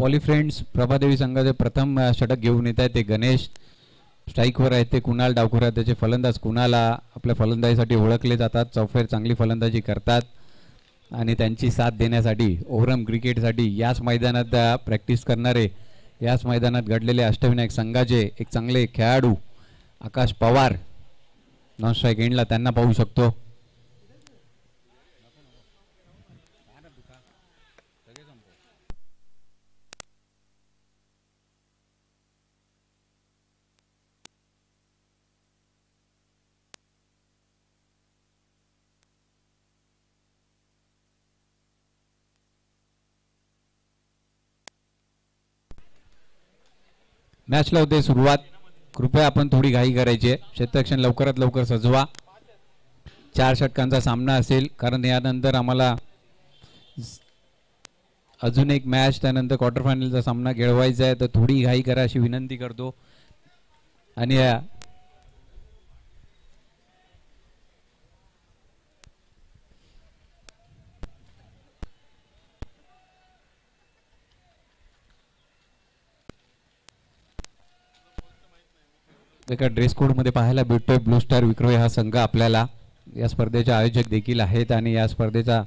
Poly friends Prabhadevi संघाचे प्रथम षटक घेऊन येत आहेत ते गणेश. स्ट्राईकवर आहेत ते कुणाल डावखुरा. त्याचे फलंदाज कुणाला आपल्या फलंदाजीसाठी ओळखले जातात. चौफेर चांगली फलंदाजी करतात आणि त्यांची साथ देण्यासाठी ओव्हरम क्रिकेटसाठी याच मैदानात प्रॅक्टिस करणारे, याच मैदानात घडलेले अष्टविनायक संघाचे एक चांगले खेळाडू आकाश पवार नॉन स्ट्राईक एंडला त्यांना पाहू शकतो. मॅचला होते सुरुवात. कृपया आपण थोडी घाई करायची आहे. क्षेत्ररक्षण लवकरात लवकर सजवा. 4 षटकांचा सामना असेल, कारण यानंतर आम्हाला अजून एक मॅच, त्यानंतर क्वार्टर फायनलचा सामना खेळवायचा आहे. तर थोडी घाई करा अशी विनंती करतो. आणि एका ड्रेस कोड मध्ये पाहायला भेटतोय ब्लू स्टार विक्रोळी हा संघ आपल्याला. या स्पर्धेचे आयोजक देखील आहेत आणि या स्पर्धेचा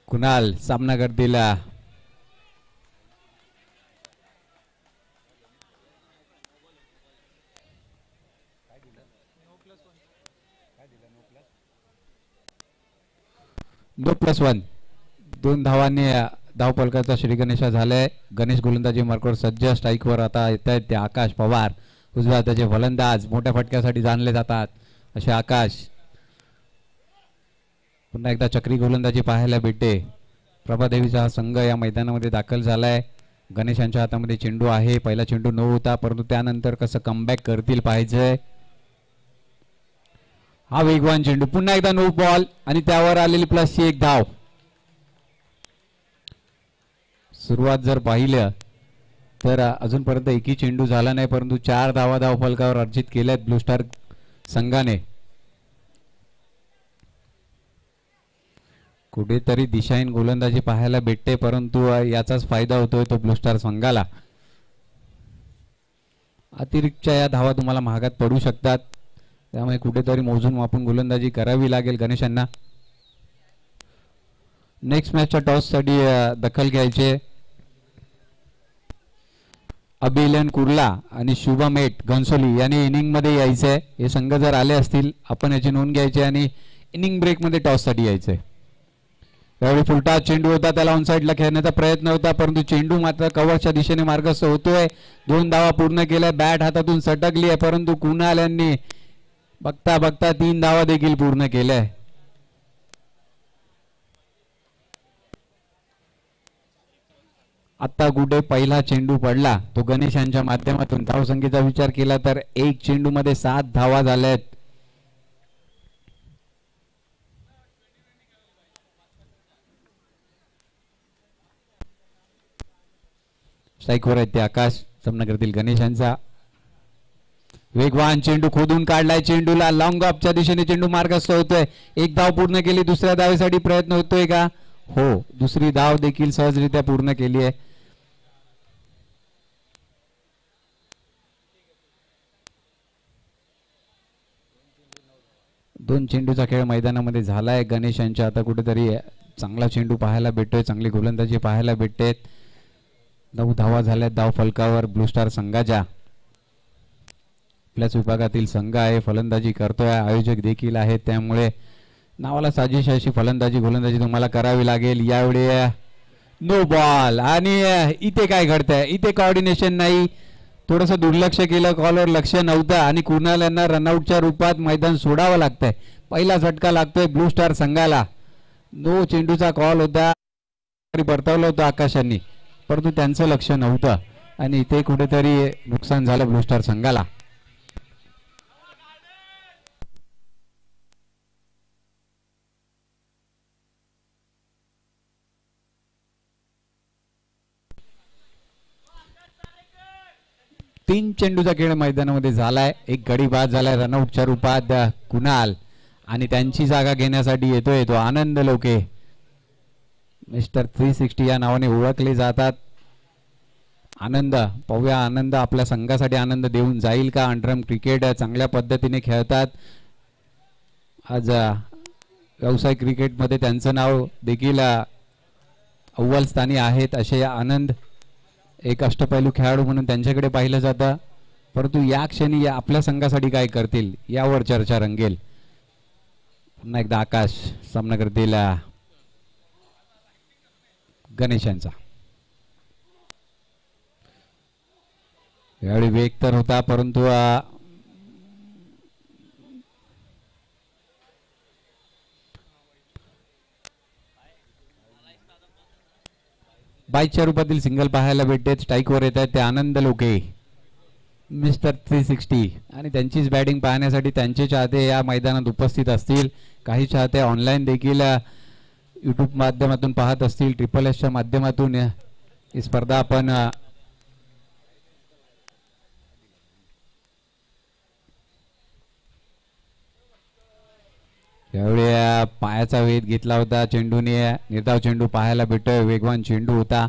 कुणाल सामना करतील. नो +1 2 धावांनी धावफलकाचा श्री गणेशा झालाय. गणेश गोलंदाजी मार्कवर सज्ज. स्ट्राईकवर आता येत आहेत ते आकाश पवार. उजव्या हाताचे फलंदाज मोठ्या फटक्यासाठी जाणले जातात असे आकाश. पुन्हा एकदा चक्री गोलंदाजी पाहायला भेटते. प्रभादेवीचा हा संघ या मैदानामध्ये दाखल झालाय. गणेशांच्या हातामध्ये चेंडू आहे. पहिला चेंडू न होता, परंतु त्यानंतर कसं कमबॅक करतील पाहिजे. हा वेगवान चेंडू, पुन्हा एकदा नो बॉल आणि त्यावर आलेली प्लसची एक धाव. सुरुवात जर पाहिलं तर अजूनपर्यंत एकही चेंडू झाला नाही, परंतु 4 धावा धावफलकावर अर्जित केल्यात ब्लू स्टार संघाने. कुठेतरी दिशाहीन गोलंदाजी पाहायला भेटते, परंतु याचाच फायदा होतोय तो ब्लू स्टार संघाला. अतिरिक्तच्या या धावा तुम्हाला महागात पडू शकतात, त्यामुळे कुठेतरी मोजून मापून गोलंदाजी करावी लागेल गणेशांना. नेक्स्ट मॅचच्या टॉससाठी दखल घ्यायचे अभिलन कुर्ला आणि शुभमेट घनसोली यांनी इनिंग मध्ये यायचंय. हे संघ जर आले असतील आपण याची नोंद घ्यायची आणि इनिंग ब्रेक मध्ये टॉस साठी यायचंय. यावेळी फुलटा चेंडू होता, त्याला ऑन साईडला खेळण्याचा प्रयत्न होता, परंतु चेंडू मात्र कव्हरच्या दिशेने मार्गस्थ होतोय. 2 धावा पूर्ण केल्या. बॅट हातातून सटकली आहे, परंतु कुणाल यांनी बघता बघता 3 धावा देखील पूर्ण केल्या. आता कुठे पहिला चेंडू पडला तो गणेश यांच्या माध्यमातून. धावसंख्येचा विचार केला तर 1 चेंडू मध्ये 7 धावा झाल्यात. स्ट्राईकवर आहेत ते आकाश. सामना करतील गणेशांचा. वेगवान चेंडू खोदून काढलाय. चेंडूला लॉंग ऑफच्या दिशेने चेंडू मार्गस्थ होतोय. 1 धाव पूर्ण केली. दुसऱ्या धावेसाठी प्रयत्न होतोय का? हो, दुसरी धाव देखील सहजरित्या पूर्ण केली आहे. दोन चेंडूचा खेळ मैदानामध्ये झालाय गणेशांच्या. आता कुठेतरी चांगला चेंडू पाहायला भेटतोय, चांगली गोलंदाजी पाहायला भेटते. 9 धावा झाल्यात धाव फलकावर ब्लू स्टार संघाच्या. आपल्याच विभागातील संघ आहे, फलंदाजी करतोय, आयोजक देखील आहेत, त्यामुळे नावाला साजिश अशी फलंदाजी गोलंदाजी तुम्हाला करावी लागेल. यावेळी नो बॉल. आणि इथे काय घडतंय? इथे कोऑर्डिनेशन नाही, थोडंसं दुर्लक्ष केलं, कॉलवर लक्ष नव्हतं आणि कुणाल यांना रनआउटच्या रूपात मैदान सोडावं लागतंय. पहिला झटका लागतोय ब्लू स्टार संघाला. नो चेंडूचा कॉल होता, परतवलं होतं आकाशांनी, परंतु त्यांचं लक्ष नव्हतं आणि इथे कुठेतरी नुकसान झालं ब्लू स्टार संघाला. तीन चेंडूचा खेळ मैदानामध्ये झालाय. एक गडी बाद झालाय रनआउटच्या रूपात. कुणाल आणि त्यांची जागा घेण्यासाठी येतोय तो आनंद लोके. मिस्टर 360 या नावाने ओळखले जातात. आनंद पाहूया, आनंद आपल्या संघासाठी आनंद देऊन जाईल का. अंडरम क्रिकेट चांगल्या पद्धतीने खेळतात. आज व्यावसायिक क्रिकेटमध्ये त्यांचं नाव देखील अव्वल स्थानी आहेत. असे आनंद एक अष्टपैलू खेळाडू म्हणून त्यांच्याकडे पाहिलं जातं. परंतु या क्षणी या आपल्या संघासाठी काय करतील यावर चर्चा रंगेल. पुन्हा एकदा आकाश सामना करतील गणेशांचा. यावेळी वेग तर होता, परंतु बाईकच्या रूपातील सिंगल पाहायला भेटते. स्ट्राईकवर येत आहेत ते आनंद लोके, मिस्टर 360. आणि त्यांचीच बॅटिंग पाहण्यासाठी त्यांचे चाहते या मैदानात उपस्थित असतील. काही चाहते ऑनलाईन देखील यूट्यूब माध्यमातून पाहत असतील. SSSच्या माध्यमातून ही स्पर्धा आपण यावेळी पायाचा वेध घेतला होता चेंडूने. निर्धाव चेंडू पाहायला भेटतोय. वेगवान चेंडू होता.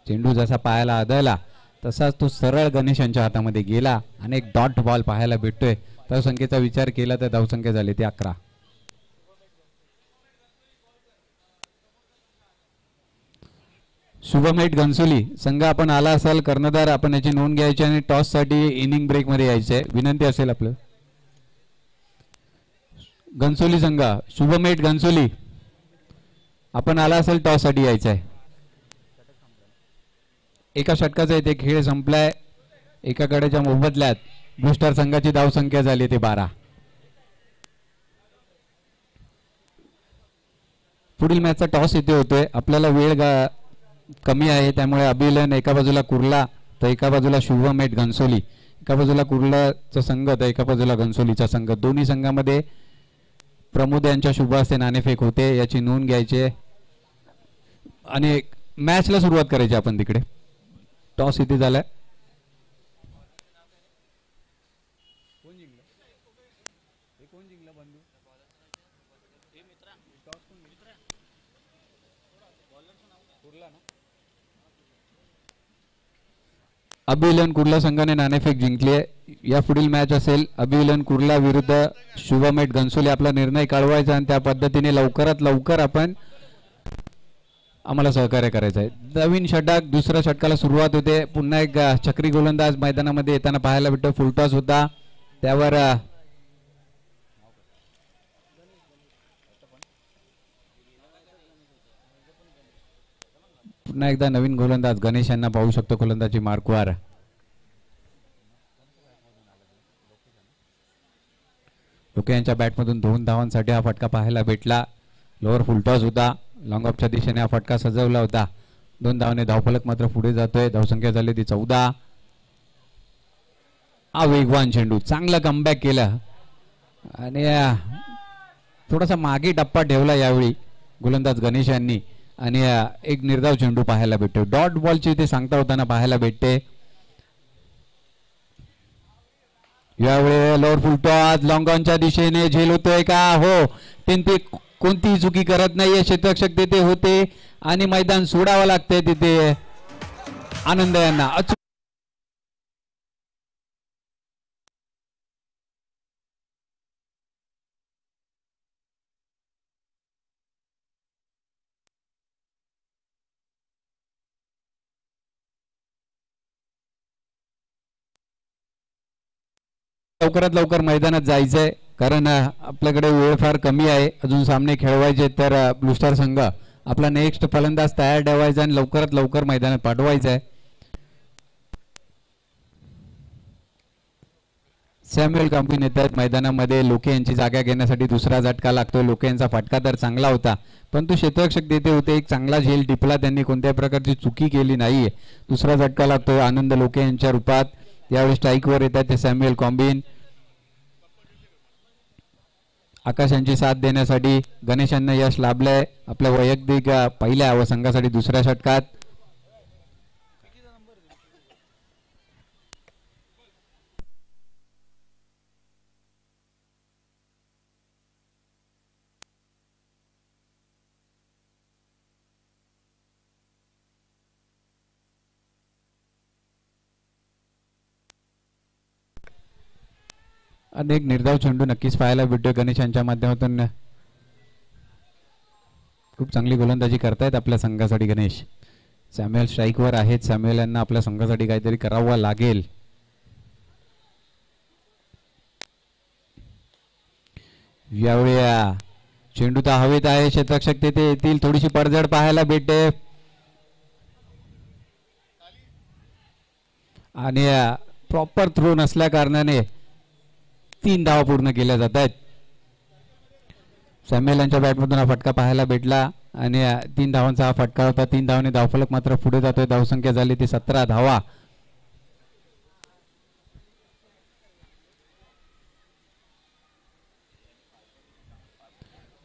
चेंडू जसा पायाला आदळला तसाच तो सरळ गणेशांच्या हातामध्ये गेला आणि एक डॉट बॉल पाहायला भेटतोय. धावसंख्येचा विचार केला तर धावसंख्या झाली ती 11. शुभमेट घनसोली संघ आपण आला असाल कर्णधार, आपण याची नोंद घ्यायची आणि टॉस साठी इनिंग ब्रेक मध्ये यायचंय विनंती असेल आपलं. घनसोली संघ, शुभमेट घनसोली आपण आला असेल टॉस साठी यायचंय. एका षटकाचा इथे खेळ संपलाय. एका कडेच्या मोबदल्यात ब्लूस्टार संघाची धावसंख्या झाली ते 12. पुढील मॅचचा टॉस इथे होतोय. आपल्याला वेळ कमी आहे त्यामुळे अभिलन एका बाजूला कुर्ला तर एका बाजूला शुभमेट घनसोली. एका बाजूला कुर्लाचा संघ तर एका बाजूला घनसोलीचा संघ. दोन्ही संघामध्ये प्रमोद यांच्या शुभ हस्ते नाणेफेक होते, याची नोंद घ्यायची आणि मॅचला सुरुवात करायची आपण तिकडे. टॉस इथे झालाय. अभिलन कुर्ला संघाने नाणेफेक जिंकली आहे. या पुढील मॅच असेल अभिलन कुर्ला विरुद्ध शुभमेट घनसोली. आपला निर्णय कळवायचा आणि त्या पद्धतीने लवकरात लवकर आपण आम्हाला सहकार्य करायचं आहे. नवीन षटक दुसऱ्या षटकाला सुरुवात होते. पुन्हा एक चक्री गोलंदाज मैदानामध्ये येताना पाहायला भेटतो. फुलटॉस होता त्यावर पुन्हा एकदा नवीन गोलंदाज गणेश यांना पाहू शकतो. गोलंदाजी मार्कवर लोके यांच्या बॅटमधून 2 धावांसाठी हा फटका पाहायला भेटला. लोअर फुलटॉस होता. लॉंग ऑफच्या दिशेने हा फटका सजवला होता. 2 धावाने धावफलक मात्र पुढे जातोय. धावसंख्या झाली ती 14. हा वेगवान चेंडू चांगला कमबॅक केला आणि थोडासा मागे टप्पा ठेवला यावेळी गोलंदाज गणेश यांनी आणि एक निर्धाव चेंडू पाहायला भेटतो. डॉट बॉलची इथे सांगता होताना पाहायला भेटते. यावेळी लोअर फुलटॉस लॉंग ऑनच्या दिशेने झेल होतोय का. हो, ते कोणतीही चुकी करत नाहीये. क्षेत्ररक्षक तिथे होते आणि मैदान सोडावं लागतंय तिथे आनंद यांना. लवकरात लवकर मैदानात जायचंय कारण आपल्याकडे वेळ फार कमी आहे. अजून सामने खेळवायचे तर ब्लूस्टार संघ आपला नेक्स्ट फलंदाज तयार ठेवायचा आणि लवकरात लवकर मैदानात पाठवायचं आहे. सॅम्युएल कॉम्बिन येतात मैदानामध्ये. लोके यांची जागा घेण्यासाठी दुसरा झटका लागतो. लोके यांचा फटका तर चांगला होता परंतु क्षेत्ररक्षक देते होते. एक चांगला झेल टिपला. त्यांनी कोणत्याही प्रकारची चुकी केली नाहीये. दुसरा झटका लागतो आनंद लोके यांच्या रूपात. यावेळी स्ट्राईकवर येतात ते सॅम्युएल कॉम्बिन. आकाश यांची साथ देण्यासाठी गणेशांना यश लाभलंय आपल्या वैयक्तिक पहिल्या व संघासाठी दुसऱ्या षटकात. अनेक निर्धाव चेंडू नक्कीच पाहायला भेटतोय गणेश यांच्या माध्यमातून. खूप चांगली गोलंदाजी करतायत आपल्या संघासाठी गणेश. सॅम्युएल स्ट्राईकवर आहेत. सॅम्युएल यांना आपल्या संघासाठी काहीतरी करावं लागेल. यावेळी चेंडू तर हवेत आहे. क्षेत्ररक्षक तेथे येतील. थोडीशी पडझड पाहायला भेटते आणि प्रॉपर थ्रो नसल्या कारणाने 3 धावा पूर्ण केल्या जात आहेत. सॅम्युएल यांच्या बॅटमधून हा फटका पाहायला भेटला आणि 3 धावांचा हा फटका होता. 3 धावांनी धावफलक मात्र पुढे जातोय. धावसंख्या झाली ती 17 धावा.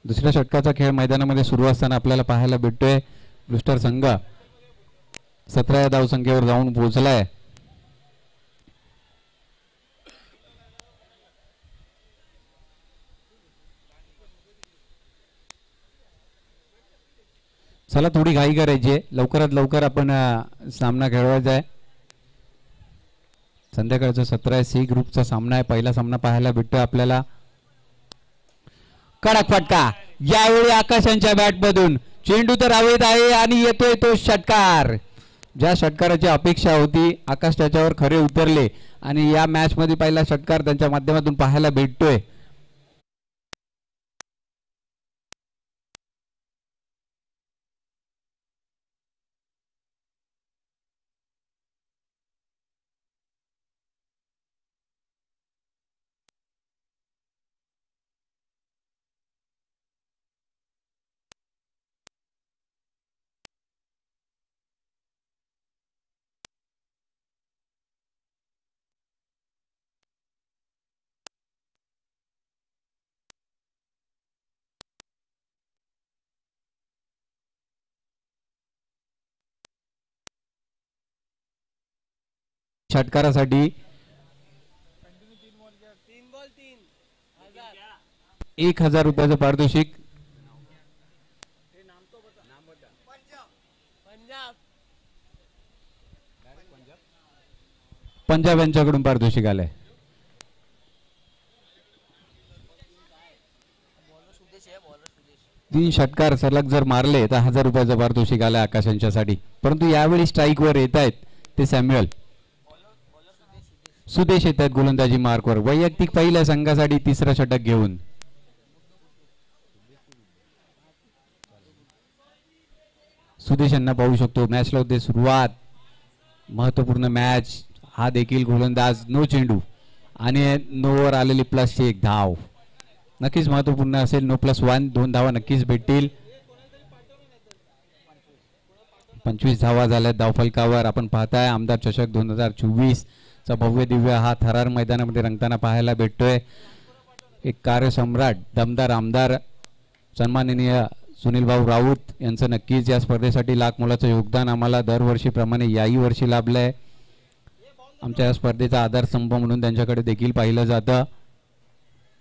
दुसऱ्या षटकाचा खेळ मैदानामध्ये सुरू असताना आपल्याला पाहायला भेटतोय. ब्लूस्टार संघ 17 धावसंख्येवर जाऊन पोहोचलाय. चला थोडी घाई करायची आहे. लवकरात लवकर आपण सामना खेळवायचा आहे. संध्याकाळचा 17 सी ग्रुपचा सामना आहे. पहिला सामना पाहायला भेटतोय आपल्याला. कडक फटका यावेळी आकाश यांच्या बॅटमधून. चेंडू तर हवेत आहे आणि येतोय तो षटकार. ज्या षटकाराची अपेक्षा होती आकाश त्याच्यावर खरे उतरले आणि या मॅच मध्ये पहिला षटकार त्यांच्या माध्यमातून पाहायला भेटतोय. षटकारासाठी 1000 रुपयाचं पारितोषिक. पंजाब यांच्याकडून पारितोषिक आलंय. तीन षटकार सलग जर मारले तर 1000 रुपयाचं पारितोषिक आलंय आकाश यांच्यासाठी. परंतु यावेळी स्ट्राईक वर येत आहेत ते सॅम्युएल. सुदेश येत आहेत गोलंदाजी मार्कवर. वैयक्तिक पहिल्या संघासाठी तिसरा षटक घेऊन. सुदेश यांना पाहू शकतो. मॅचला होते सुरुवात. महत्वपूर्ण मॅच. हा देखील गोलंदाज. नो चेंडू आणि नो वर आलेली +1 धाव. नक्कीच महत्वपूर्ण असेल. नो +1 2 धावा नक्कीच भेटतील. 25 धावा झाल्या धावफलकावर. आपण पाहताय आमदार चषक 2024 चा भव्य दिव्य हा थरार मैदानामध्ये रंगताना पाहायला भेटतोय. एक कार्यसम्राट दमदार आमदार सन्माननीय सुनील भाऊ राऊत यांचं नक्कीच या स्पर्धेसाठी लाख मोलाचं योगदान आम्हाला दरवर्षीप्रमाणे याही वर्षी लाभलंय. आमच्या या स्पर्धेचा आधारस्तंभ म्हणून त्यांच्याकडे देखील पाहिलं जातं.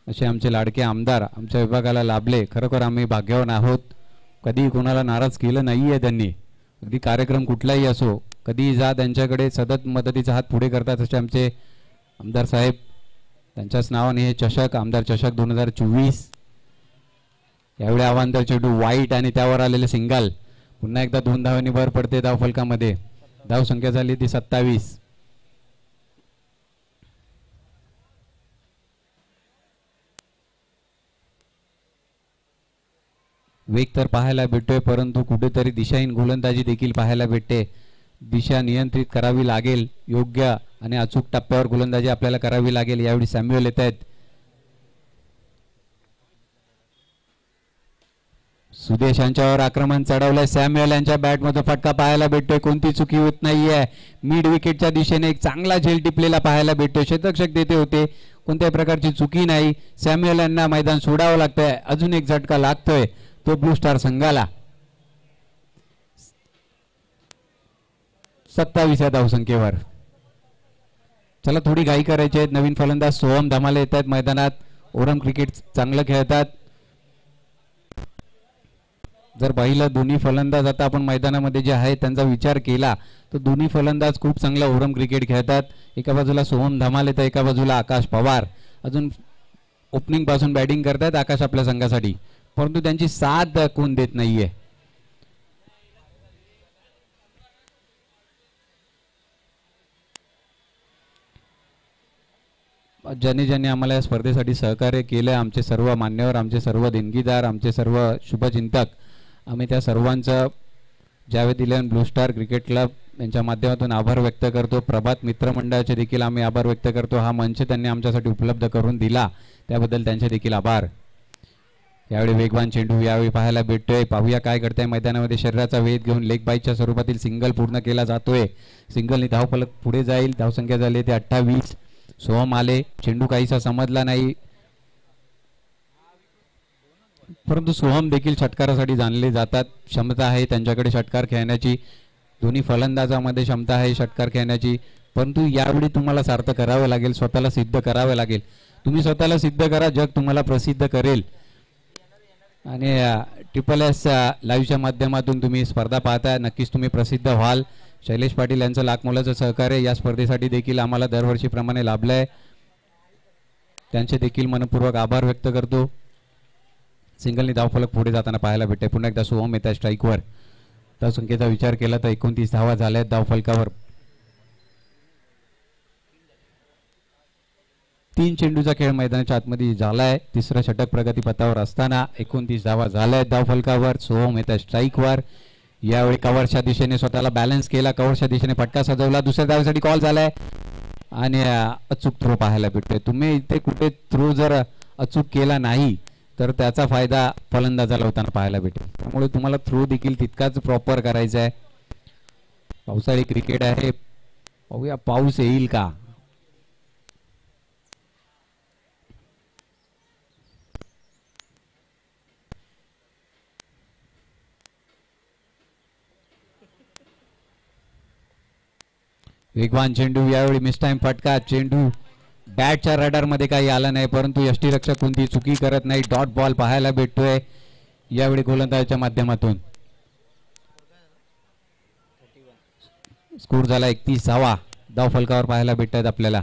असे आमचे लाडके आमदार आमच्या विभागाला लाभले. खरोखर आम्ही भाग्यवान आहोत. कधी कोणाला नाराज केलं नाहीये त्यांनी. अगदी कार्यक्रम कुठलाही असो कधी जा त्यांच्याकडे सतत मदतीचा हात पुढे करतात असे आमचे आमदार साहेब. त्यांच्याच नावाने हे चषक आमदार चषक 2024. यावेळी अवांतर चेंडू वाईट आणि त्यावर आलेले सिंगल. पुन्हा एकदा 2 धावांनी भर पडते धावफलकामध्ये. धावसंख्या झाली ती 27. वेग तर पाहायला भेटतोय परंतु कुठेतरी दिशाहीन गोलंदाजी देखील पाहायला भेटते. दिशा नियंत्रित करावी लागेल. योग्य आणि अचूक टप्प्यावर गोलंदाजी आपल्याला करावी लागेल. यावेळी सॅम्युएल येत आहेत. सुदेश यांच्यावर आक्रमण चढवलंय. सॅम्युएल यांच्या बॅटमध्ये फटका पाहायला भेटतोय. कोणती चुकी होत नाहीये. मिड विकेटच्या दिशेने एक चांगला झेल टिपलेला पाहायला भेटतोय. क्षेत्ररक्षक देते होते. कोणत्याही प्रकारची चुकी नाही. सॅम्युएल यांना मैदान सोडावं लागतंय. अजून एक झटका लागतोय तो ब्लू स्टार संघाला. 27 धावसंख्येवर. चला थोडी घाई करायची आहे. नवीन फलंदाज सोहम धमाले येत आहेत मैदानात. ओरम क्रिकेट चांगलं खेळतात. जर पाहिलं दोन्ही फलंदाज आता आपण मैदानामध्ये जे आहे त्यांचा विचार केला तर दोन्ही फलंदाज खूप चांगलं ओरम क्रिकेट खेळतात. एका बाजूला सोहम धमाले तर एका बाजूला आकाश पवार. अजून ओपनिंग पासून बॅटिंग करतायत आकाश आपल्या संघासाठी, परंतु त्यांची साथ कोण देत नाहीये. ज्यांनी ज्यांनी आम्हाला या स्पर्धेसाठी सहकार्य केलं, आमचे सर्व मान्यवर, आमचे सर्व देणगीदार, आमचे सर्व शुभचिंतक, आम्ही त्या सर्वांचं Javed eleven blue star cricket club यांच्या माध्यमातून आभार व्यक्त करतो. प्रभात मित्रमंडळाचे देखील आम्ही आभार व्यक्त करतो. हा मंच त्यांनी आमच्यासाठी उपलब्ध करून दिला त्याबद्दल त्यांचे देखील आभार. यावेळी वेगवान चेंडू यावेळी पाहायला भेटतोय. पाहूया काय करताय मैदानामध्ये. शरीराचा वेध घेऊन लेग बाईच्या स्वरूपातील सिंगल पूर्ण केला जातोय. सिंगलनी धावफलक पुढे जाईल. धावसंख्या झाली ते 28. सोहम आले. चेंडू काहीसा समजला नाही, परंतु सोहम देखील षटकारासाठी जाणले जातात. क्षमता आहे त्यांच्याकडे षटकार खेळण्याची. दोन्ही फलंदाजामध्ये क्षमता आहे षटकार खेळण्याची, परंतु यावेळी तुम्हाला सार्थ करावं लागेल, स्वतःला सिद्ध करावं लागेल. तुम्ही स्वतःला सिद्ध करा, जग तुम्हाला प्रसिद्ध करेल. आणि ट्रिपल एस लाईव्हच्या माध्यमातून तुम्ही स्पर्धा पाहताय, नक्कीच तुम्ही प्रसिद्ध व्हाल. शैलेश पाटील यांचं लाखमोलाचं सहकार्य या स्पर्धेसाठी देखील आम्हाला दरवर्षीप्रमाणे लाभलंय. त्यांचे देखील मनपूर्वक आभार व्यक्त करतो. सिंगलनी धावफलक पुढे जाताना पाहायला भेटते. पुन्हा एकदा सोहम येत आहे स्ट्राईकवर. धावसंख्येचा विचार केला तर 29 धावा झाल्या आहेत धावफलकावर. 3 चेंडूचा खेळ मैदानाच्या आतमध्ये झालाय. तिसरं षटक प्रगतीपथावर असताना 29 धावा झाल्या आहेत धावफलकावर. सोहम येत आहे स्ट्राईकवर. यावेळी कव्हरच्या दिशेने स्वतःला बॅलन्स केला, कव्हरच्या दिशेने फटका सजवला. दुसऱ्या धावेसाठी कॉल झालाय आणि अचूक थ्रो पाहायला भेटतोय. तुम्ही इथे कुठे थ्रो जर अचूक केला नाही तर त्याचा फायदा फलंदाजाला होताना पाहायला भेटेल. त्यामुळे तुम्हाला थ्रो देखील तितकाच प्रॉपर करायचा आहे. पावसाळी क्रिकेट आहे, पाहूया पाऊस येईल का. वेगवान चेंडू यावेळी मिस टाइम फटका. चेंडू बॅटच्या रडार मध्ये काही आला नाही, परंतु यष्टीरक्षक कोणती चुकी करत नाही. डॉट बॉल पाहायला भेटतोय यावेळी गोलंदाजाच्या माध्यमातून. स्कोर झाला 31 धावा धावफलकावर पाहायला भेटतात आपल्याला.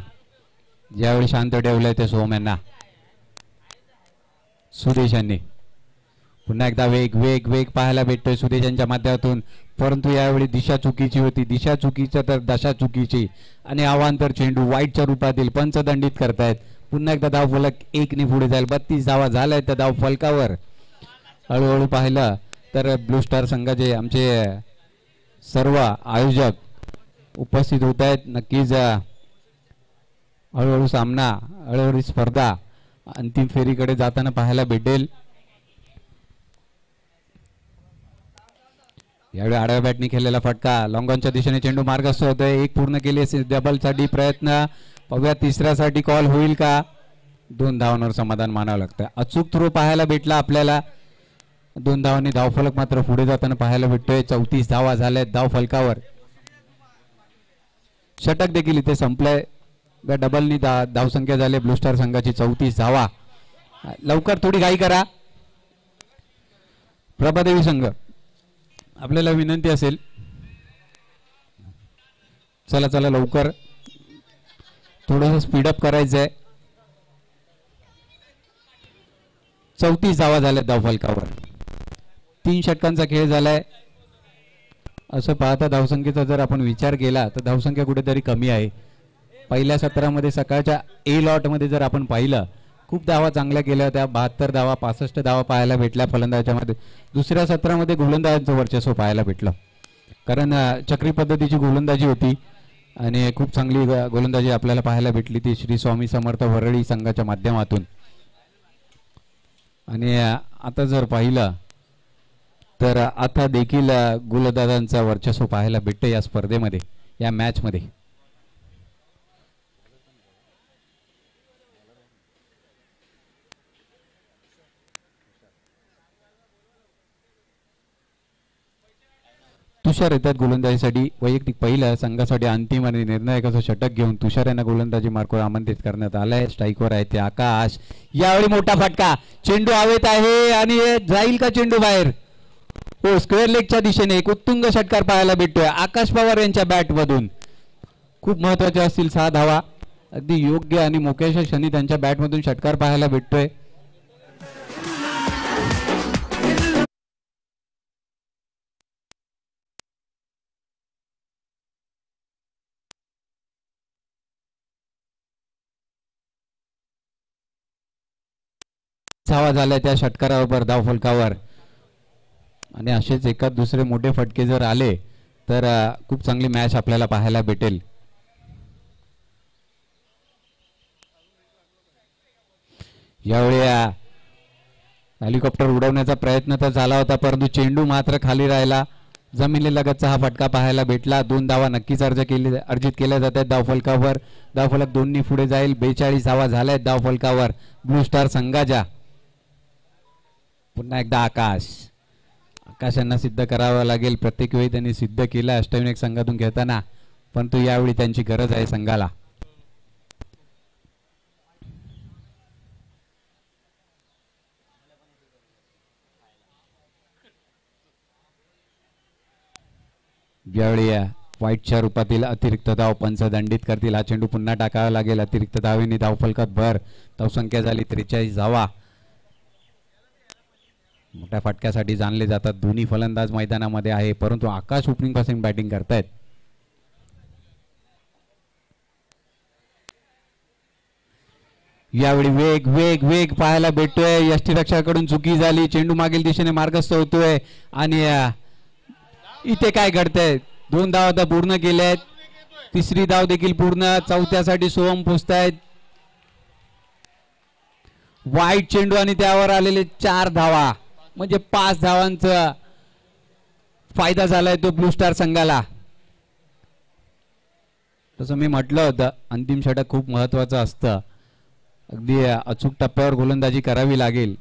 यावेळी शांत ठेवलंय ते सोहम यांना. सुदेश यांनी पुन्हा एकदा वेग वेग वेग पाहायला भेटतोय सुदेश यांच्या माध्यमातून, परंतु यावेळी दिशा चुकीची होती. दिशा चुकीच्या तर दशा चुकीची आणि अवांतर चेंडू वाईटच्या रूपातील पंचदंडित करतायत. पुन्हा एकदा धावफलक 1 ने पुढे जाईल. 32 धावा झाल्या त्या धावफलकावर. हळूहळू पाहिलं तर ब्लू स्टार संघाचे आमचे सर्व आयोजक उपस्थित होत आहेत. नक्कीच हळूहळू सामना, हळूहळू स्पर्धा अंतिम फेरीकडे जाताना पाहायला भेटेल. यावेळी आडव्या बॅटनी खेळलेला फटका. लॉंगॉनच्या दिशेने चेंडू मार्गस्थ होतोय. 1 पूर्ण केली. डबल साठी प्रयत्न. पाहूया तिसऱ्यासाठी कॉल होईल का. 2 धावांवर समाधान मानावं लागतं. अचूक थ्रो पाहायला भेटला आपल्याला. 2 धावांनी धावफलक मात्र पुढे जाताना पाहायला भेटतोय. 34 धावा झाल्यात धावफलकावर. षटक देखील इथे संपलंय. डबलनी धावसंख्या झाली ब्लू स्टार संघाची 34 धावा. लवकर थोडी घाई करा. प्रभादेवी संघ आपल्याला विनंती असेल, चला चला लवकर थोडंसं स्पीडअप करायचंय. 34 धावा झाल्या धावफलकावर. 3 षटकांचा खेळ झालाय. असं पाहता धावसंख्येचा जर आपण विचार केला तर धावसंख्या कुठेतरी कमी आहे. पहिल्या सत्रामध्ये सकाळच्या ए लॉट मध्ये जर आपण पाहिलं खूप धावा चांगल्या केल्या होत्या. 72 धावा 65 धावा पाहायला भेटल्या फलंदाजाच्या मध्ये. दुसऱ्या सत्रामध्ये गोलंदाजांचं वर्चस्व पाहायला भेटलं, कारण चक्री पद्धतीची गोलंदाजी होती आणि खूप चांगली गोलंदाजी आपल्याला पाहायला भेटली ती श्री स्वामी समर्थ वरळी संघाच्या माध्यमातून. आणि आता जर पाहिलं तर आता देखील गोलंदाजांचा वर्चस्व पाहायला भेटतं या स्पर्धेमध्ये, या मॅच मध्ये. तुषार येतात गोलंदाजीसाठी. वैयक्तिक पहिल्या संघासाठी अंतिम आणि निर्णायक असं षटक घेऊन तुषार यांना गोलंदाजी मार्कवर आमंत्रित करण्यात आलंय. स्ट्राईकवर आहे ते आकाश. यावेळी मोठा फटका. चेंडू हवेत आहे आणि जाईल का चेंडू बाहेर. हो, स्क्वेअर लेगच्या दिशेने एक उत्तुंग षटकार पाहायला भेटतोय आकाश पवार यांच्या बॅट मधून. खूप महत्वाच्या असतील 6 धावा. अगदी योग्य आणि मोक्याच्या क्षणी त्यांच्या बॅटमधून षटकार पाहायला भेटतोय. धावा झाल्या त्या षटकारावर धावफलकावर आणि असेच एकाच दुसरे मोठे फटके जर आले तर खूप चांगली मॅच आपल्याला पाहायला भेटेल. यावेळी हेलिकॉप्टर उडवण्याचा प्रयत्न तर झाला होता परंतु चेंडू मात्र खाली राहिला. जमिनीलगतचा हा फटका पाहायला भेटला. 2 धावा नक्कीच अर्जित केल्या जात आहेत धावफलकावर. धावफलक 2 पुढे जाईल. 42 धावा झाल्या आहेत धावफलकावर ब्लू स्टार संघाच्या. पुन्हा एकदा आकाश यांना सिद्ध करावं लागेल. प्रत्येक वेळी त्यांनी सिद्ध केलं अष्टविनायक संघातून खेळताना परंतु यावेळी त्यांची गरज आहे संघाला. यावेळी व्हाईटच्या रूपातील अतिरिक्त धाव पंच दंडित करतील. हा चेंडू पुन्हा टाकावा लागेल. अतिरिक्त धावेने धावफलकात भर. धावसंख्या झाली 43 धावा. मोठ्या फटक्यासाठी जाणले जातात. दोन्ही फलंदाज मैदानामध्ये आहे परंतु आकाश ओपनिंग पासून बॅटिंग करतायत. यावेळी वेग वेग वेग पाहायला भेटतोय. यष्टीरक्षकाकडून चुकी झाली. चेंडू मागील दिशेने मार्गस्थ होतोय आणि इथे काय घडतंय. 2 धावा आता पूर्ण केल्यात. तिसरी धाव देखील पूर्ण. चौथ्यासाठी सोहम पोचतायत. वाईट चेंडू आणि त्यावर आलेले 4 धावा म्हणजे 5 धावांचा फायदा झालाय तो ब्लू स्टार संघाला. तसं मी म्हटलं होतं अंतिम षटक खूप महत्वाचं असतं. अगदी अचूक टप्प्यावर गोलंदाजी करावी लागेल.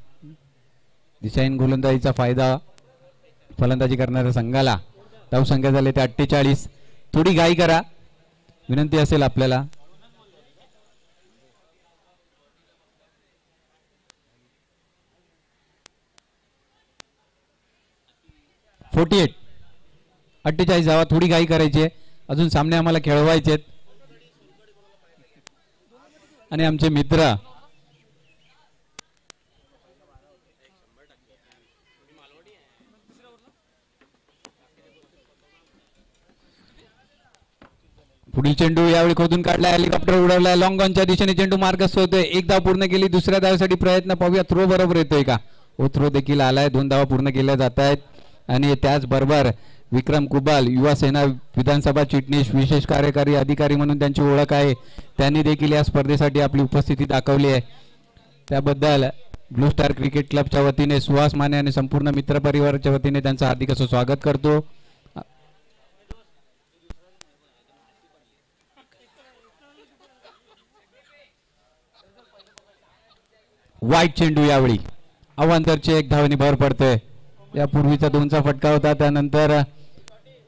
दिशाहीन गोलंदाजीचा फायदा फलंदाजी करणाऱ्या संघाला. धावसंख्या झाली ते 48. थोडी घाई करा विनंती असेल आपल्याला. .48 48 धावा. थोडी घाई करायची. अजून सामने आम्हाला खेळवायचे आणि आमचे मित्र पुढील चेंडू यावेळी खोदून काढलाय. हेलिकॉप्टर उडवलाय. लॉंग ऑनच्या दिशेने चेंडू मार्गस्थ होतोय. 1 धाव पूर्ण केली. दुसऱ्या धावेसाठी प्रयत्न पाहूया. थ्रो बरोबर येतोय का. हो थ्रो देखील आलाय. 2 धावा पूर्ण केल्या जात आहेत आणि त्याचबरोबर विक्रम कुबाल युवा सेना विधानसभा चिटणीस विशेष कार्यकारी अधिकारी म्हणून त्यांची ओळख आहे. त्यांनी देखील या स्पर्धेसाठी आपली उपस्थिती दाखवली आहे. त्याबद्दल ब्लू स्टार क्रिकेट क्लबच्या वतीने सुहास माने आणि संपूर्ण मित्रपरिवाराच्या वतीने त्यांचं हार्दिक असं स्वागत करतो. वाईट चेंडू यावेळी अवांतरची 1 धावेने भर पडतोय. यापूर्वीचा 2चा फटका होता. त्यानंतर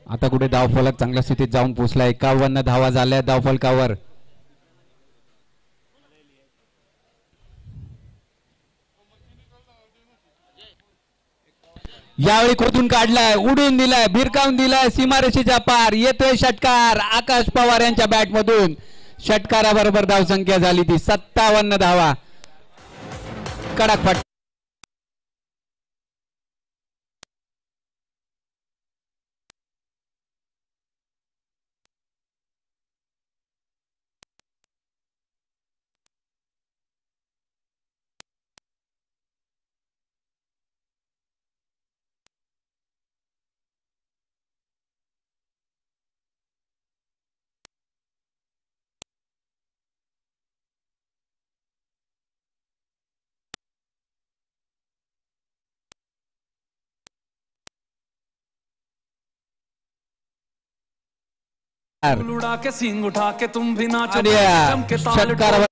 आता कुठे धावफलक चांगल्या स्थितीत जाऊन पोहोचला. 51 धावा झाल्या धावफलकावर. यावेळी खोदून काढलाय. उडून दिलाय. भिरकावून दिलाय. सीमारेषेच्या पार येतोय षटकार आकाश पवार यांच्या बॅटमधून. षटकाराबरोबर धावसंख्या झाली ती 57 धावा. कडक फटका. उड़ा के सींग उठा के तुम भी नाचो. षटकार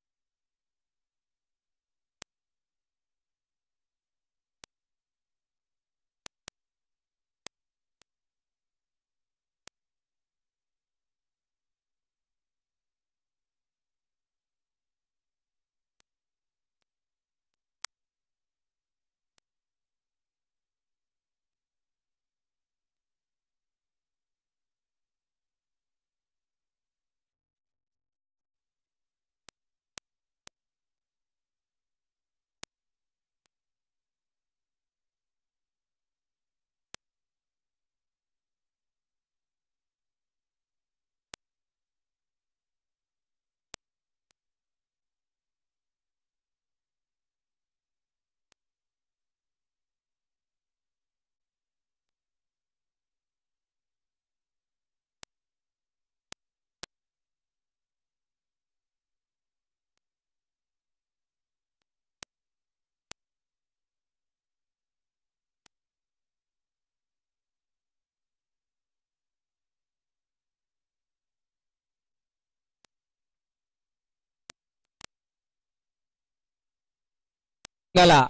संघाला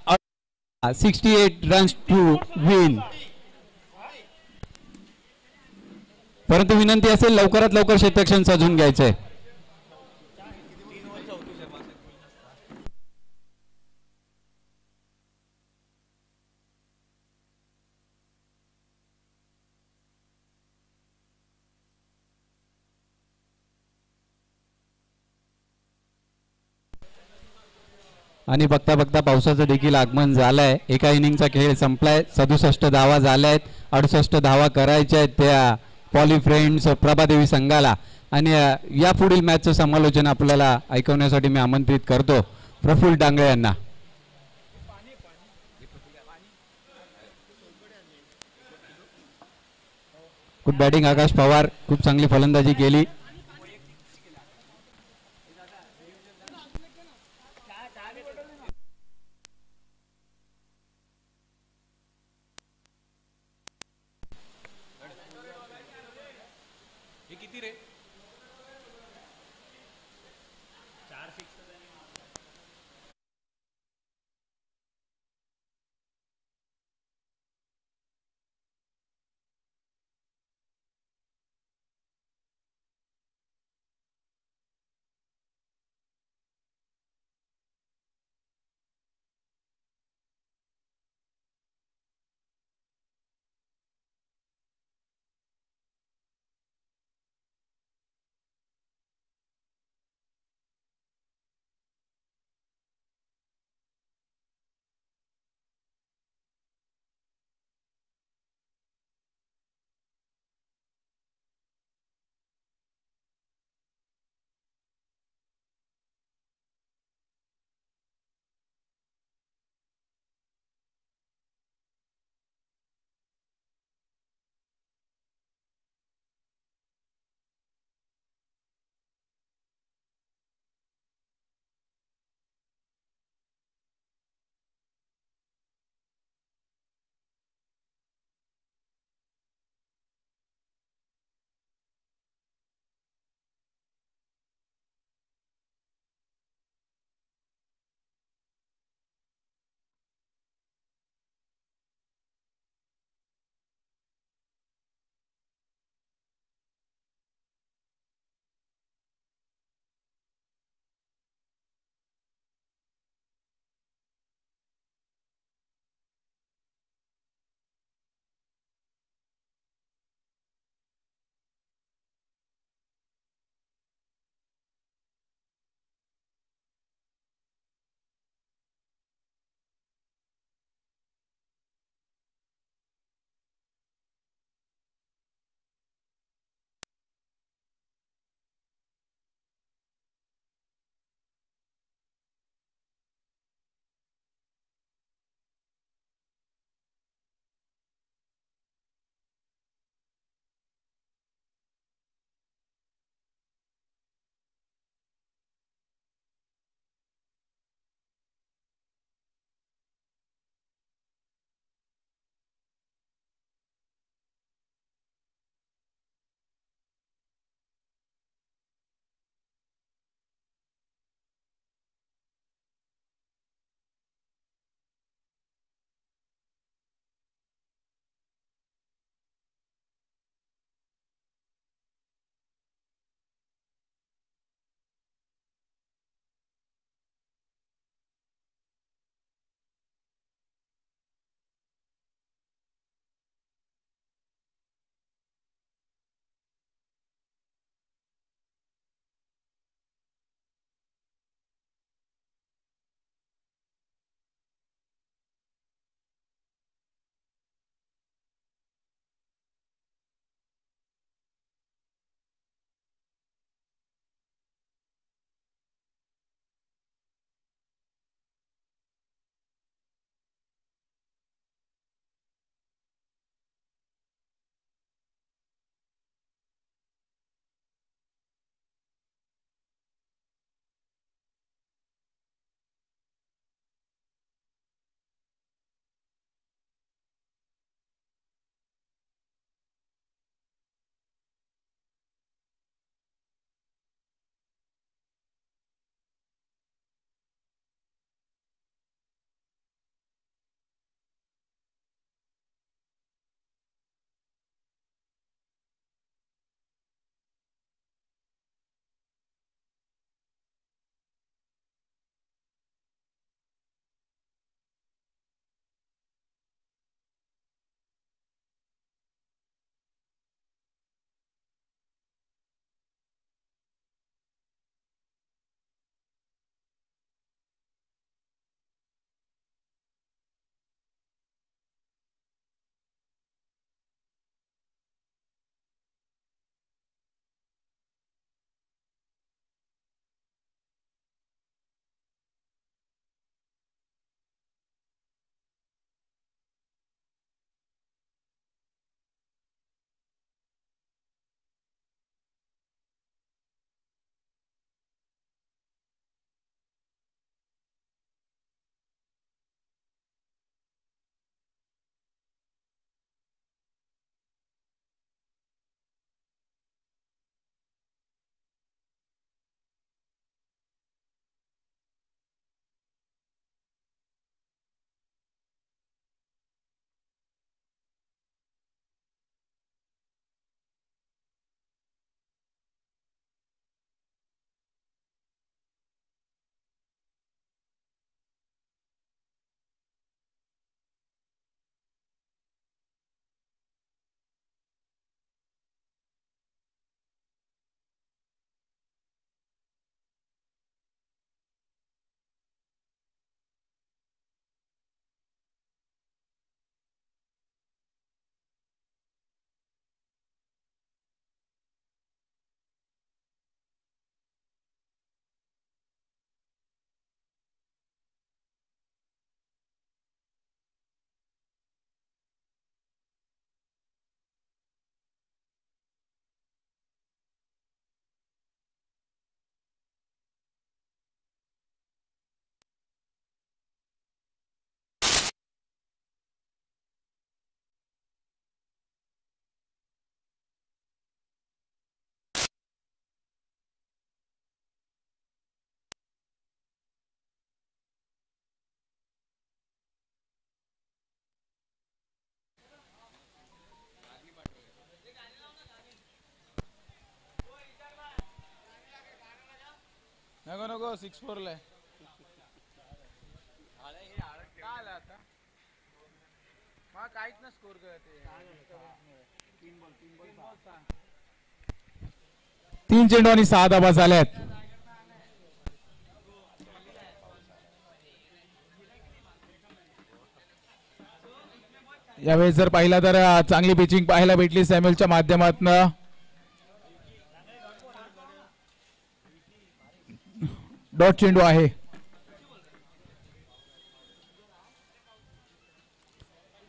68 रन्स टू विन. परंतु विनंती असेल लवकरात लवकर क्षेत्ररक्षण सजून घ्यायचंय. आणि बघता बघता पावसाचं देखील आगमन झालंय. एका इनिंगचा खेळ संपलाय. 67 धावा झाल्या आहेत. 68 धावा करायच्या आहेत त्या पॉली फ्रेंड्स प्रभादेवी संघाला. आणि या पुढील मॅचचं समालोचन आपल्याला ऐकवण्यासाठी मी आमंत्रित करतो प्रफुल्ल डांगळे यांना. गुड बॅटिंग आकाश पवार, खूप चांगली फलंदाजी केली. 6-4 ला आता काहीच ना स्कोर करते 3 चेंडू आणि 6 धावा झाल्यात. यावेळेस जर पाहिला तर चांगली पिचिंग पाहायला भेटली सॅम्युअलच्या माध्यमातून. डॉट चेंडू आहे.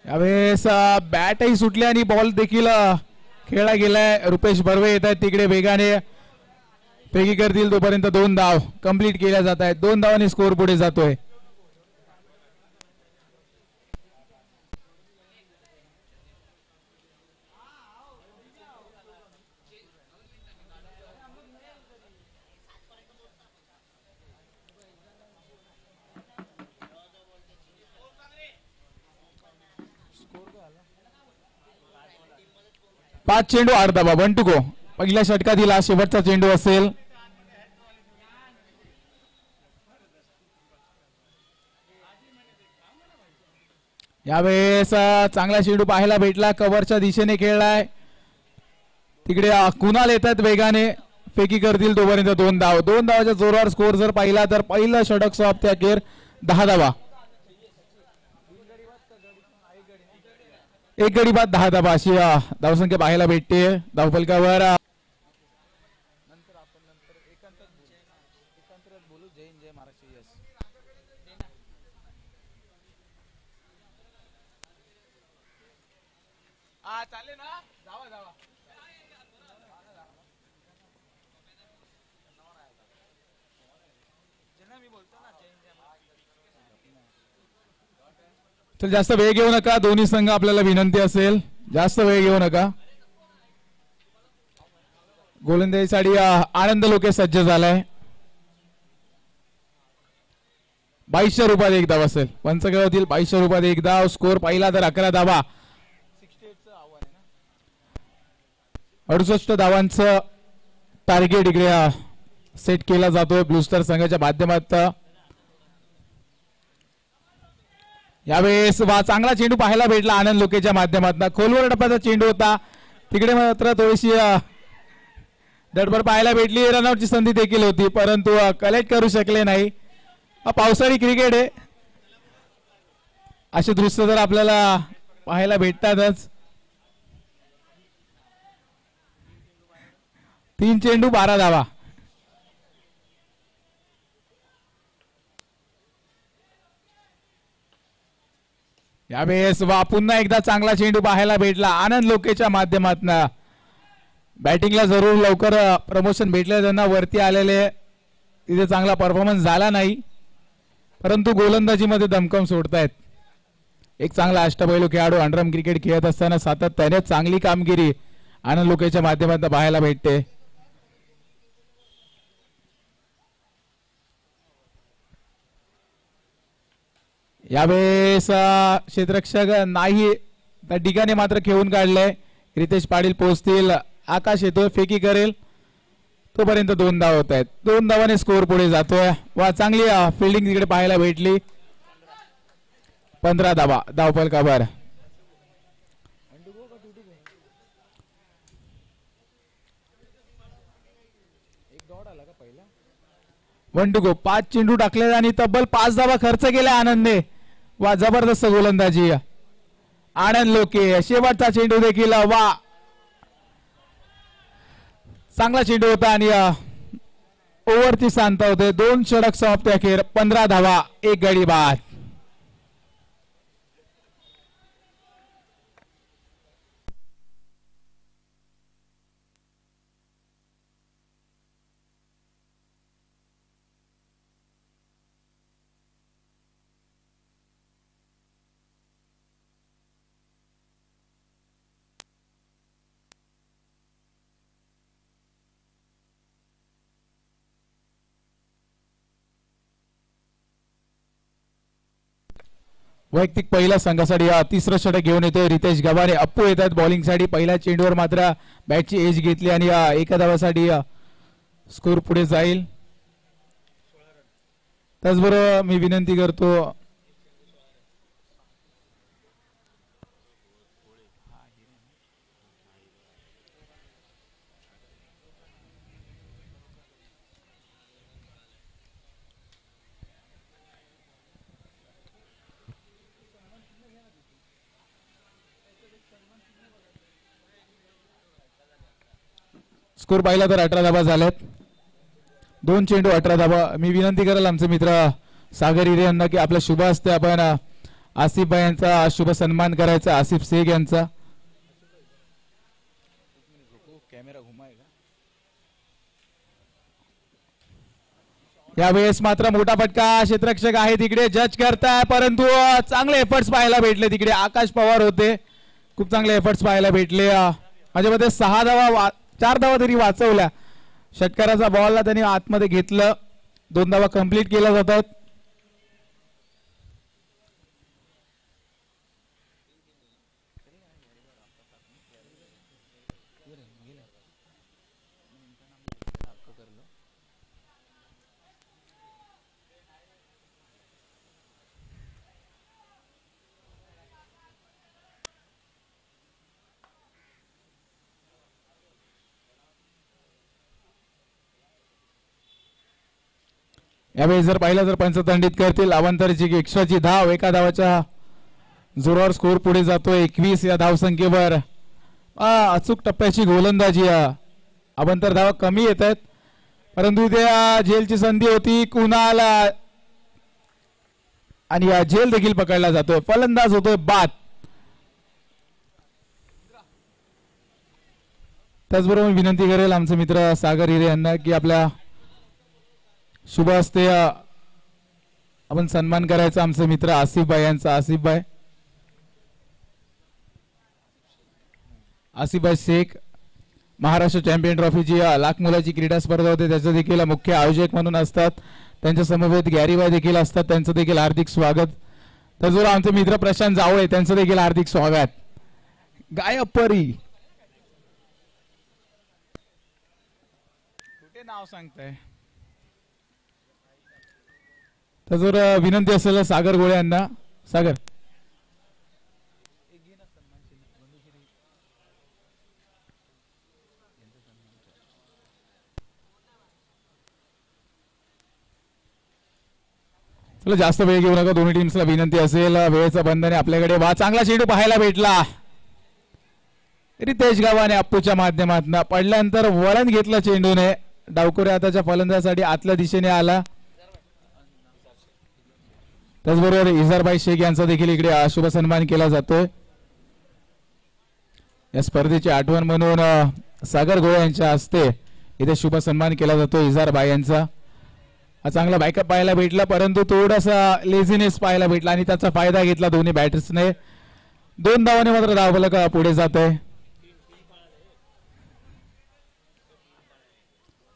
यावेळेस बॅटही सुटली आणि बॉल देखील खेळला गेलाय. रुपेश बर्वे येत आहेत तिकडे वेगाने फेकी करतील तोपर्यंत 2 धाव कंप्लीट केल्या जात आहेत. 2 धावांनी स्कोर पुढे जातोय. पाच चेंडू 8 धावा. 1 to go. पहिल्या षटकातील हा शेवटचा चेंडू असेल. यावेळेस चांगला चेंडू पाहायला भेटला. कव्हरच्या दिशेने खेळलाय. तिकडे कुणाल येतात वेगाने फेकी करतील तोपर्यंत 2 धाव. 2 धावाच्या जोरावर स्कोर जर पाहिला तर पहिलं षटक समाप्ती अखेर 10 धावा. एक गडी बाद 10 धावा अशी धावसंख्या पाहायला भेटते धावफलकावर. नंतर आपण एकांतात बोलू. जय हिंद, जय महाराष्ट्र. यस चालेल ना. जावा जावा. मी बोलतो ना जय हिंद, जय महाराष्ट्र. चल जास्त वेळ घेऊ नका. दोन्ही संघ आपल्याला विनंती असेल जास्त वेळ घेऊ नका. गोलंदाजीसाठी आनंद लोके सज्ज झालाय. 2200 रुपयात 1 धाव असेल. पंचगडातील 2200 रुपयात 1 धाव. स्कोर पाहिला तर 11 धावा. 68 धावांचं टार्गेट इकडे सेट केला जातोय ब्लूस्टार संघाच्या माध्यमातून. यावेळेस चांगला चेंडू पाहायला भेटला आनंद लोकेच्या माध्यमातून. खोलवर टप्प्याचा चेंडू होता. तिकडे मात्र थोडीशी धडपड पाहायला भेटली. रनआउटची संधी देखील होती परंतु कलेक्ट करू शकले नाही. पावसाळी क्रिकेट आहे. असे दृश्य तर आपल्याला पाहायला भेटतातच. 3 चेंडू 12 धावा. यावेळेस पुन्हा एकदा चांगला चेंडू पाहायला भेटला आनंद लोकेच्या माध्यमातून. बॅटिंगला जरूर लवकर प्रमोशन भेटले त्यांना वरती आलेले. तिथे चांगला परफॉर्मन्स झाला नाही परंतु गोलंदाजीमध्ये दमकम सोडतायत. एक चांगला अष्टपैलू खेळाडू अंडरआर्म क्रिकेट खेळत असताना सातत्याने चांगली कामगिरी आनंद लोकेच्या माध्यमातून पाहायला भेटते. यावेळेस क्षेत्ररक्षक नाही त्या ठिकाणी मात्र खेळून काढले. रितेश पाटील पोहोचतील. आकाश येतोय फेकी करेल तोपर्यंत 2 धाव होत आहेत. 2 धावाने स्कोर पुढे जातोय. वा चांगली फिल्डिंग तिकडे पाहायला भेटली. 15 धावा धावफलकावर. 1 to go. 5 चेंडू टाकले आणि तब्बल 5 धावा खर्च केल्या आनंदने. वा जबरदस्त गोलंदाजी आनंद लोके. शेवटचा चेंडू देखील वा चांगला चेंडू होता आणि ओव्हरची सांगता होते. 2 षटक समाप्ती अखेर 15 धावा 1 गडी बाद. वैयक्तिक पहिल्या संघासाठी तिसरं षटक घेऊन येतोय रितेश गव्हाणे. अप्पू येतात बॉलिंगसाठी. पहिल्या चेंडूवर मात्र बॅटची एज घेतली आणि एका धावासाठी स्कोर पुढे जाईल. त्याचबरोबर मी विनंती करतो स्कोर पाहिला तर 18 धाबा झाल्यात. 2 चेंडू 18 धाबा. मी विनंती करेल आमचे मित्र सागर हिरे यांना की आपल्या शुभ हस्ते आपण आसिफ भाई यांचा शुभ सन्मान करायचा. आसिफ शेख यांचा. कॅमेरा घुमाएगा. यावेळेस मात्र मोठा फटका. क्षेत्ररक्षक आहे तिकडे जज करताय, परंतु चांगले एफर्ट्स पाहायला भेटले तिकडे. आकाश पवार होते, खूप चांगले एफर्ट्स पाहायला भेटले. माझ्या मते 6 धावा 4 धावा तरी वाचवल्या. षटकाराचा बॉलला त्यांनी आतमध्ये घेतलं. 2 धावा कंप्लीट केल्या जातात. यावेळी जर पाहिलं तर पंचदंडित करतील. अवांतरची एक्स्ट्राची धाव. एका धावाच्या जोरावर स्कोर पुढे जातोय. 21 या धावसंख्येवर. अचूक टप्प्याची गोलंदाजी. अवांतर धावा कमी येत आहेत, परंतु इथे झेलची संधी होती कुणाला, आणि या झेल देखील पकडला जातोय. फलंदाज होतोय बाद. त्याचबरोबर विनंती करेल आमचे मित्र सागर हिरे यांना की आपल्या शुभ हस्ते आपण सन्मान करायचा आमचे मित्र आसिफ भाई यांचा. आसिफ भाई शेख महाराष्ट्र चॅम्पियन ट्रॉफीची लाख मुलाची क्रीडा स्पर्धा होते, त्याचं देखील मुख्य आयोजक म्हणून असतात. त्यांच्या समवेत गॅरीबाई देखील असतात, त्यांचं देखील हार्दिक स्वागत. त्याचबरोबर आमचे मित्र प्रशांत जावळे, त्यांचं देखील हार्दिक स्वागत. गायपरी कुठे नाव सांगताय. त्याचबरोबर विनंती असेल सागर गोळे यांना. सागर चला जास्त वेळ घेऊ नका. दोन्ही टीम्सला विनंती असेल, वेळेचं बंधन आहे आपल्याकडे. चांगला चेंडू पाहायला भेटला. रितेश गावाने अप्पूच्या माध्यमातून पडल्यानंतर वळण घेतलं चेंडूने. डावखोरे आताच्या फलंदाजासाठी आतल्या दिशेने आला. त्याचबरोबर इजारभाई शेख यांचा देखील इकडे शुभ सन्मान केला जातोय. या स्पर्धेची आठवण म्हणून सागर गोळे यांच्या हस्ते इथे शुभ सन्मान केला जातो इजारभाई यांचा. चांगला बॅकअप पाहायला भेटला, परंतु थोडासा लेझीनेस पाहायला भेटला आणि त्याचा फायदा घेतला दोन्ही बॅटर्सने. 2 धावाने मात्र धावफलक पुढे जात आहे.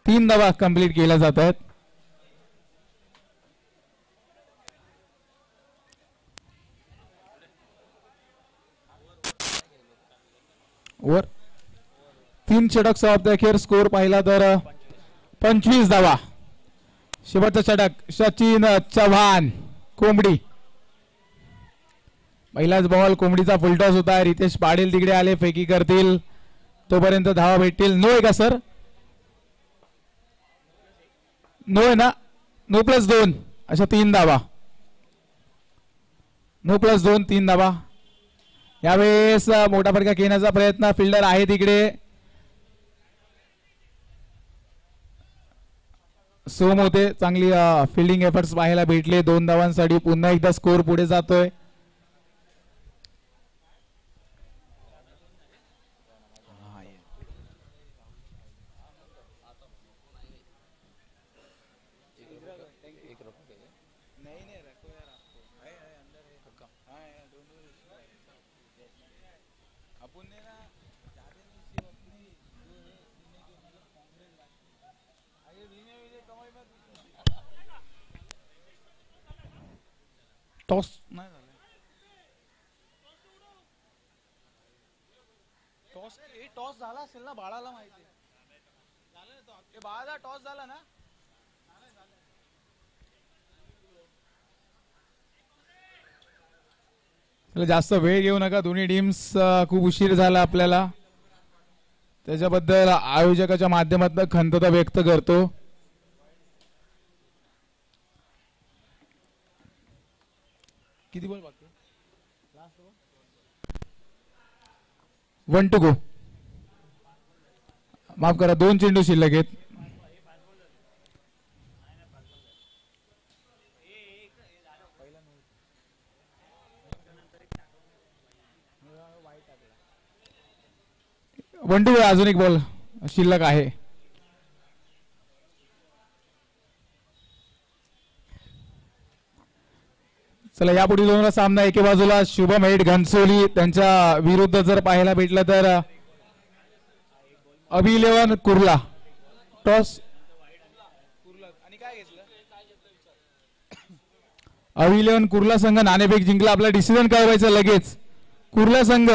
3 धावा कंप्लीट केल्या जात आहेत. ओव्हर 3 षटक समाप्त. अखेर स्कोर पाहिला तर 25 धावा. शेवटचा षटक सचिन चव्हाण कोंबडी. पहिलाच बॉल कोंबडीचा फुलटॉस होता. रितेश पाटील तिकडे आले, फेकी करतील, तोपर्यंत धावा भेटतील. नो आहे का सर. नो आहे ना. नो +2 अशा 3 धावा. नो +2 3 धावा. यावेळेस मोठा फटका घेण्याचा प्रयत्न. फिल्डर आहे तिकडे. सोम होते. चांगली फिल्डिंग एफर्ट्स पाहायला भेटले. 2 धावांसाठी पुन्हा एकदा स्कोर पुढे जातोय. टॉस नाही झालं. टॉस झाला असेल ना. बाळाला माहिती झालं. बाळाला टॉस झाला ना. चला, जास्त वेळ घेऊ नका. दोन्ही टीम्स खूप उशीर झाला आपल्याला, त्याच्याबद्दल आयोजकाच्या माध्यमातून खंतता व्यक्त करतो. किती बॉल बाकी? 1 to go. माफ करा, 2 चेंडू शिल्लक आहेत. वन टू अजून एक बॉल शिल्लक आहे. चला, यापुढील दोनला सामना एके बाजूला शुभम हेड घनसोली त्यांच्या विरुद्ध जर पाहायला भेटलं तर अभिलेवन कुर्ला. टॉस अभिलेवन कुर्ला संघ नाणेफेक जिंकला. आपला डिसिजन कळवायचं लगेच. कुर्ला संघ